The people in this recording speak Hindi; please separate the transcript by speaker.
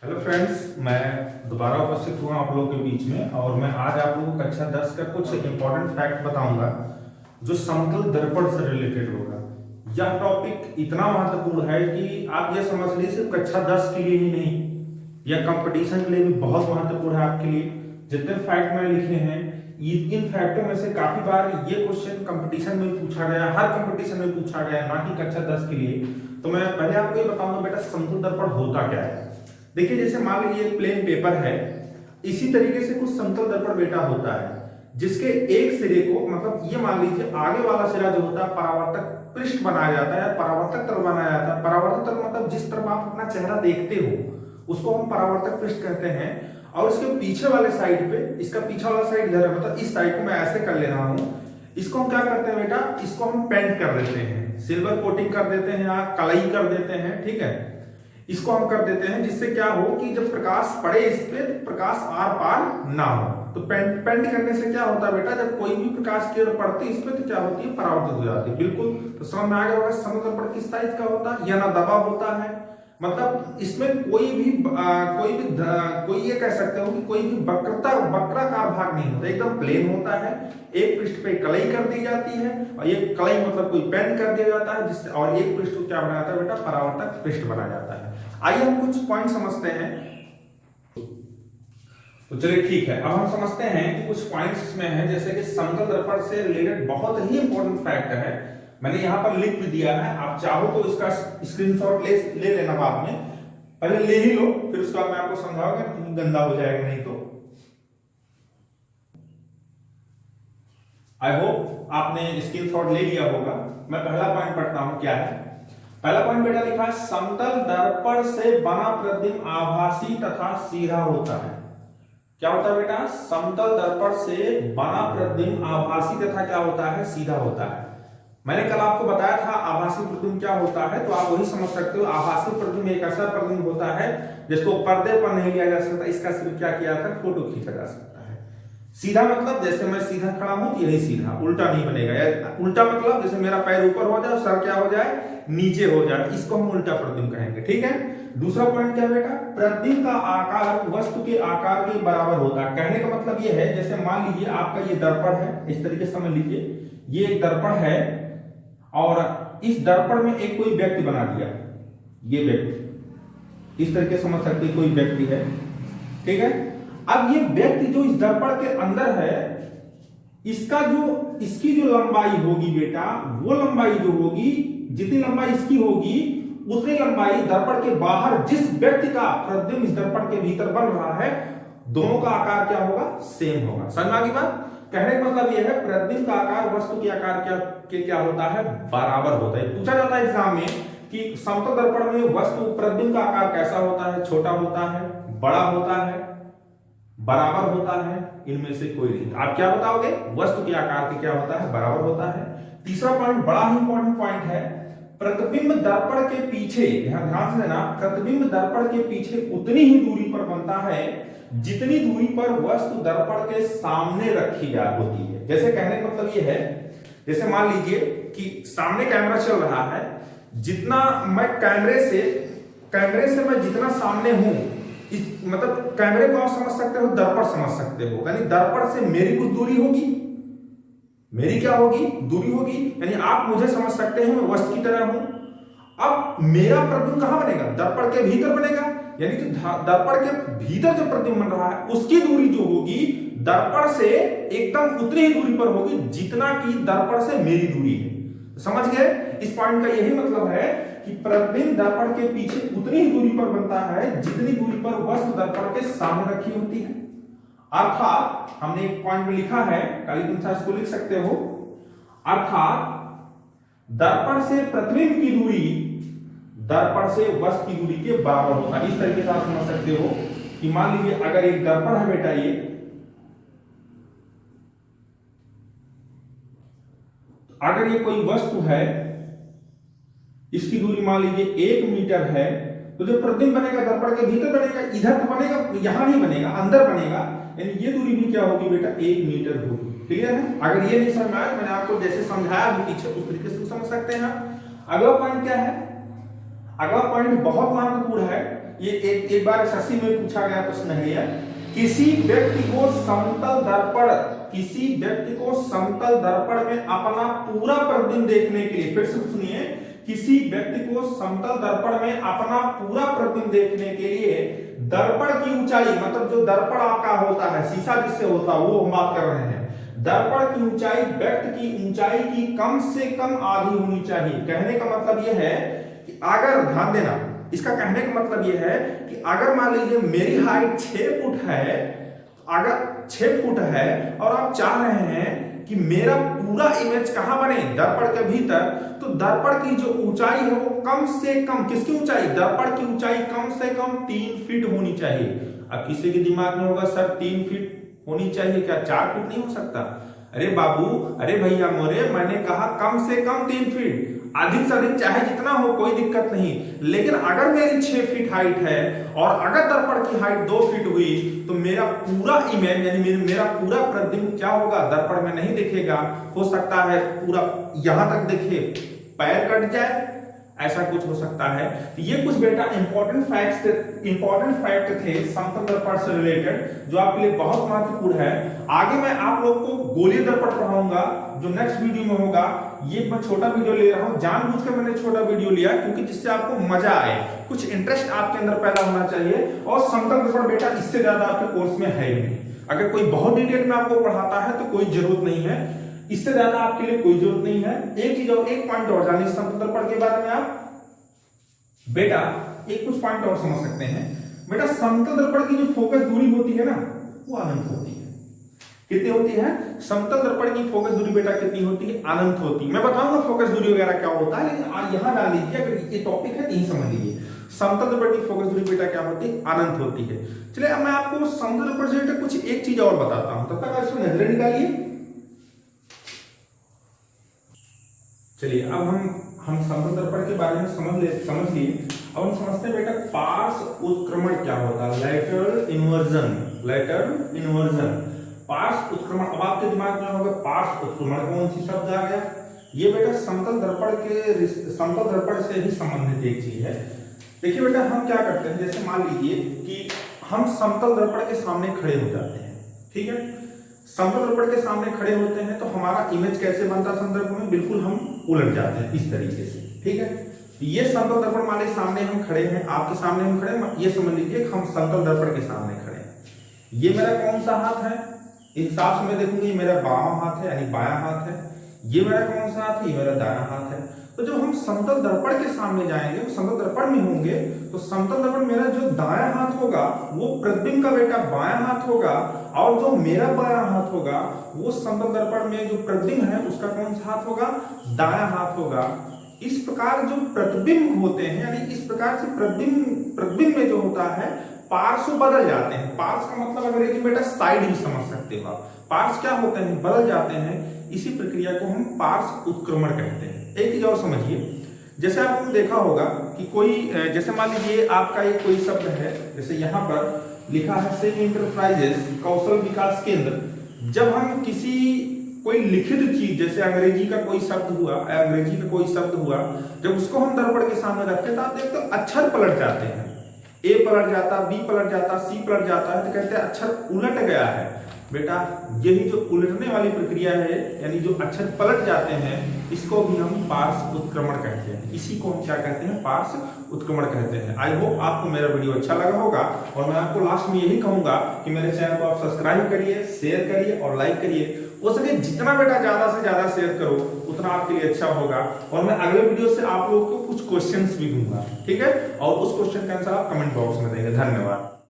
Speaker 1: हेलो फ्रेंड्स, मैं दोबारा उपस्थित हुआ आप लोगों के बीच में और मैं आज आप लोगों को कक्षा 10 का कुछ इंपॉर्टेंट फैक्ट बताऊंगा जो समतल दर्पण से रिलेटेड होगा। यह टॉपिक इतना महत्वपूर्ण है कि आप यह समझ लीजिए सिर्फ कक्षा 10 के लिए ही नहीं, यह कंपटीशन के लिए भी बहुत महत्वपूर्ण है आपके लिए। जितने फैक्ट मैंने लिखे हैं इन फैक्टों में से काफी बार ये क्वेश्चन कंपटीशन में पूछा गया, हर कंपटीशन में पूछा गया, ना कि कक्षा 10 के लिए। तो मैं पहले आपको ये बताऊंगा बेटा समतल दर्पण होता क्या है। देखिए, जैसे मान लीजिए एक प्लेन पेपर है, इसी तरीके से कुछ समतल दर्पण बेटा होता है जिसके एक सिरे को, मतलब ये मान लीजिए आगे वाला सिरा जो होता है परावर्तक पृष्ठ बनाया जाता है, परावर्तक तल बनाया जाता है। परावर्तक तल मतलब जिस तरफ आप अपना चेहरा देखते हो उसको हम परावर्तक पृष्ठ कहते हैं। और इसके पीछे वाले साइड पे, इसका पीछे वाला साइड इधर है, मतलब इस साइड को मैं ऐसे कर ले रहा हूं, इसको हम क्या करते हैं बेटा, इसको हम पेंट कर देते हैं, सिल्वर कोटिंग कर देते हैं या कलई कर देते हैं, ठीक है। इसको हम कर देते हैं जिससे क्या हो कि जब प्रकाश पड़े इस पे तो प्रकाश आर पार ना हो। तो पेंट करने से क्या होता है बेटा, जब कोई भी प्रकाश की किरण पड़ती है इस पे तो क्या होती है, परावर्तित हो जाती है। बिल्कुल, तो समझ में आ गया होगा समतल दर्पण किस साइज का होता है, या ना दबा होता है, मतलब इसमें कोई ये कह सकते हो कि कोई भी वक्राकार भाग नहीं होता, एकदम प्लेन होता है। एक पृष्ठ पे कलई कर दी जाती है और ये कलई मतलब कोई पेंट कर दिया जाता है जिससे, और एक पृष्ठ को क्या बनाया जाता है बेटा, परावर्तक पृष्ठ बनाया जाता है। आइए हम कुछ पॉइंट समझते हैं। तो चलिए ठीक है, अब हम समझते हैं कि कुछ पॉइंट्स इसमें हैं, जैसे कि समतल दर्पण से रिलेटेड बहुत ही इंपॉर्टेंट फैक्ट है, मैंने यहां पर लिख भी दिया है। आप चाहो तो इसका स्क्रीनशॉट ले लेना बाद में, पहले ले ही लो, फिर उसके बाद मैं आपको समझाऊंगा, क्योंकि गंदा हो जाएगा नहीं तो। आई होप आपने स्क्रीनशॉट ले लिया होगा। मैं पहला पॉइंट पढ़ता हूं, क्या है पहला पॉइंट बेटा, लिखा है समतल दर्पण से बना प्रतिबिंब आभासी तथा सीधा होता है। क्या होता है बेटा, समतल दर्पण से बना प्रतिबिंब आभासी तथा क्या होता है, सीधा होता है। मैंने कल आपको बताया था आभासी प्रतिबिंब क्या होता है, तो आप वही समझ सकते हो। आभासी प्रतिबिंब एक ऐसा प्रतिबिंब होता है जिसको पर्दे पर नहीं लिया जा सकता, इसका सिर्फ क्या किया था, फोटो खींचा जा सकता है। सीधा मतलब जैसे मैं सीधा खड़ा हूं तो यही सीधा, उल्टा नहीं बनेगा। या उल्टा मतलब जैसे मेरा पैर ऊपर हो जाए, सर क्या हो जाए, नीचे हो जाए, इसको हम उल्टा प्रतिबिंब कहेंगे, ठीक है। दूसरा पॉइंट क्या बेटा, प्रतिबिंब का आकार वस्तु के आकार के बराबर होता है। कहने का मतलब ये है, जैसे मान लीजिए आपका ये दर्पण है, इस तरीके से समझ लीजिए, ये एक दर्पण है और इस दर्पण में एक कोई व्यक्ति बना दिया, ये व्यक्ति इस तरीके समझ सकते, कोई व्यक्ति है, ठीक है। अब ये व्यक्ति जो इस दर्पण के अंदर है, इसकी जो लंबाई होगी बेटा, वो लंबाई जो होगी, जितनी लंबाई इसकी होगी उतनी लंबाई दर्पण के बाहर जिस व्यक्ति का प्रतिबिंब इस दर्पण के भीतर बन रहा है, दोनों का आकार क्या होगा, सेम होगा। समझ में आ गई बात। कहने का मतलब यह है प्रतिबिंब का आकार वस्तु के आकार क्या होता है, बराबर होता है। पूछा जाता है एग्जाम में कि समतल दर्पण में वस्तु प्रतिबिंब का आकार कैसा होता है, छोटा होता है, बड़ा होता है, बराबर होता है, इनमें से कोई नहीं। आप क्या बताओगे, वस्तु के आकार के क्या होता है, बराबर होता है। तीसरा पॉइंट बड़ा ही इंपॉर्टेंट पॉइंट है, प्रतिबिंब दर्पण के पीछे, ध्यान से देना, प्रतिबिंब दर्पण के पीछे उतनी ही दूरी पर बनता है जितनी दूरी पर वस्तु दर्पण के सामने रखी जा होती है। जैसे कहने का मतलब ये है, जैसे मान लीजिए कि सामने कैमरा चल रहा है, जितना मैं कैमरे से मैं जितना सामने हूं, मतलब कैमरे को आप समझ सकते हो, दर्पण समझ सकते हो, यानी दर्पण से मेरी कुछ दूरी होगी, मेरी क्या होगी, दूरी होगी, यानी आप मुझे समझ सकते हैं, मैं वस्तु की तरह हूं। अब मेरा प्रतिबिंब कहां बनेगा, दर्पण के भीतर बनेगा, यानी कि दर्पण के भीतर जो प्रतिबिंब बन रहा है उसकी दूरी जो होगी दर्पण से एकदम उतनी ही दूरी पर होगी जितना कि दर्पण से मेरी दूरी है। समझ गए, इस पॉइंट का यही मतलब है कि प्रतिबिंब दर्पण के पीछे उतनी ही दूरी पर बनता है जितनी दूरी पर वस्तु दर्पण के सामने रखी होती है। अर्थात हमने एक पॉइंट में लिखा है, काली तुम इसको लिख सकते हो, अर्थात दर्पण से प्रतिबिंब की दूरी दर्पण से वस्तु की दूरी के बराबर होता है। इस तरीके से आप समझ सकते हो कि मान लीजिए अगर एक दर्पण है बेटा, ये अगर ये कोई वस्तु है, इसकी दूरी मान लीजिए 1 मीटर है, तो जो प्रतिबिंब बनेगा दर्पण के भीतर बनेगा, इधर तो बनेगा, यहां नहीं बनेगा, अंदर बनेगा, यानी ये दूरी भी क्या होगी बेटा, 1 मीटर होगी। क्लियर है। अगर ये नहीं समझ में आया, मैंने आपको जैसे समझाया भी पीछे, उस तरीके से समझ सकते हैं। अगला पॉइंट क्या है, अगला पॉइंट बहुत महत्वपूर्ण है, ये एक बार एसएससी में पूछा गया प्रश्न है ये, किसी व्यक्ति को समतल दर्पण में अपना पूरा प्रतिबिंब देखने के लिए, फिर से सुनिए, किसी व्यक्ति को समतल दर्पण में अपना पूरा प्रतिबिंब देखने के लिए दर्पण की ऊंचाई, मतलब जो दर्पण आपका होता है, शीशा जिससे होता है वो हम बात कर रहे हैं, दर्पण की ऊंचाई व्यक्ति की ऊंचाई की कम से कम आधी होनी चाहिए। कहने का मतलब यह है कि अगर, ध्यान देना, इसका कहने का मतलब यह है कि अगर मान लीजिए मेरी हाइट 6 फुट है, अगर 6 फुट है और आप चाह रहे हैं कि मेरा पूरा इमेज कहां बने, दर्पण के भीतर, तो दर्पण की जो ऊंचाई है वो कम से कम, किसकी ऊंचाई, दर्पण की ऊंचाई कम से कम 3 फीट होनी चाहिए। अब किसी के दिमाग में होगा सर 3 फीट होनी चाहिए क्या, 4 फीट नहीं हो सकता? अरे बाबू, अरे भैया मोरे, मैंने कहा कम से कम 3 फीट, अधिक से अधिक चाहे जितना हो कोई दिक्कत नहीं, लेकिन अगर मेरी 6 फीट हाइट है और अगर दर्पण की हाइट 2 फीट हुई तो मेरा पूरा इमेज यानी मेरा पूरा प्रतिबिंब क्या होगा, दर्पण में नहीं दिखेगा। हो सकता है पूरा यहां तक दिखे, पैर कट जाए, ऐसा कुछ हो सकता है। तो ये कुछ बेटा इंपॉर्टेंट फैक्ट थे समतल दर्पण से रिलेटेड, जो आपके लिए बहुत महत्वपूर्ण है। आगे मैं आप लोग को गोलीय दर्पण पढ़ाऊंगा जो नेक्स्ट वीडियो में होगा। ये मैं छोटा वीडियो ले रहा हूं, जानबूझकर मैंने छोटा वीडियो लिया क्योंकि जिससे आपको मजा आए, कुछ इंटरेस्ट आपके अंदर पैदा होना चाहिए। और समतल दर्पण बेटा इससे ज्यादा आपके कोर्स में है ही नहीं। अगर कोई बहुत डिटेल में आपको पढ़ाता है तो कोई जरूरत नहीं है, इससे ज्यादा आपके लिए कोई जरूरत नहीं है। एक चीज और, एक पॉइंट और जानिए समतल दर्पण के बारे में आप बेटा, एक कुछ पॉइंट और समझ सकते हैं बेटा। समतल दर्पण की जो फोकस दूरी होती है ना, वो अनंत होती है। कितनी होती है? समतल दर्पण की फोकस दूरी बेटा कितनी होती है? अनंत होती है। मैं बताऊंगा फोकस दूरी वगैरह क्या होता है, लेकिन आज यहां डाल लीजिए, अगर ये टॉपिक है तो यही समझ लीजिए। समतल दर्पण की फोकस दूरी बेटा क्या होती है? अनंत होती है। चलिए अब मैं आपको समतल दर्पण से रिलेटेड कुछ एक चीज और बताता हूं, तब तक इसमें नजरें निकालिए। चलिए अब हम समतल दर्पण के बारे में समझ लिए। अब हम समझते हैं बेटा पार्श्व उत्क्रमण क्या होता है, लेटरल इन्वर्जन। पार्श्व उत्क्रमण, अब आपके दिमाग में होगा पार्श्व उत्क्रमण कौन सी शब्द आ गया? ये बेटा समतल दर्पण से ही संबंधित एक चीज है। देखिए बेटा हम क्या करते हैं, जैसे मान लीजिए कि हम समतल दर्पण के सामने खड़े हो जाते हैं, ठीक है, समतल दर्पण के सामने खड़े होते हैं तो हमारा इमेज कैसे बनता है संदर्भ में, बिल्कुल हम उलट जाते हैं इस तरीके से, ठीक है। ये समतल दर्पण माने सामने हम खड़े हैं, आपके सामने हम खड़े हैं, ये समझ लीजिए हम समतल दर्पण के सामने खड़े हैं। ये मेरा कौन सा हाथ है? इस हिसाब से मैं देखूंगी ये मेरा बायां हाथ है यानी बायां हाथ है। ये मेरा कौन सा हाथ है? ये मेरा दायां हाथ है। तो जब हम समतल दर्पण के सामने जाएंगे, समतल दर्पण में होंगे, तो समतल दर्पण मेरा जो दायां हाथ होगा वो प्रतिबिंब का बेटा बायां हाथ होगा, और जो मेरा बायां हाथ होगा वो समतल दर्पण में जो प्रतिबिंब है उसका कौन सा हाथ होगा? दायां हाथ होगा। इस प्रकार जो प्रतिबिंब होते हैं, यानी इस प्रकार से प्रतिबिंब में जो होता है पार्श्व बदल जाते हैं। पार्श्व का मतलब अंग्रेजी बेटा साइड भी समझ सकते हो आप। पार्श्व क्या होते हैं? बदल जाते हैं। इसी प्रक्रिया को हम पार्श्व उत्क्रमण कहते हैं। एक चीज और समझिए, जैसे आपने देखा होगा कि कोई, जैसे मान लीजिए आपका एक कोई शब्द है, जैसे यहाँ पर लिखा है सेमी इंटरप्राइजेस कौशल विकास केंद्र। जब हम किसी कोई लिखित चीज, जैसे अंग्रेजी का कोई शब्द हुआ, जब उसको हम दर्पण के सामने रखते हैं तो आप देखते हो अक्षर पलट जाते हैं। ए पलट जाता, बी पलट जाता, सी पलट जाता है, तो कहते हैं अक्षर उलट गया है। बेटा यही जो उलटने वाली प्रक्रिया है, यानी जो अक्षर पलट जाते हैं, इसको भी हम पार्श्व उत्क्रमण कहते हैं। इसी को हम क्या कहते हैं? पार्श्व उत्क्रमण कहते हैं। आई होप आपको मेरा वीडियो अच्छा लगा होगा, और मैं आपको लास्ट में यही कहूंगा कि मेरे चैनल को आप सब्सक्राइब करिए, शेयर करिए और लाइक करिए। हो सके जितना बेटा ज्यादा से ज्यादा शेयर करो उतना आपके लिए अच्छा होगा। और मैं अगले वीडियो से आप लोगों को कुछ क्वेश्चंस भी दूंगा, ठीक है, और उस क्वेश्चन का आंसर आप कमेंट बॉक्स में देंगे। धन्यवाद।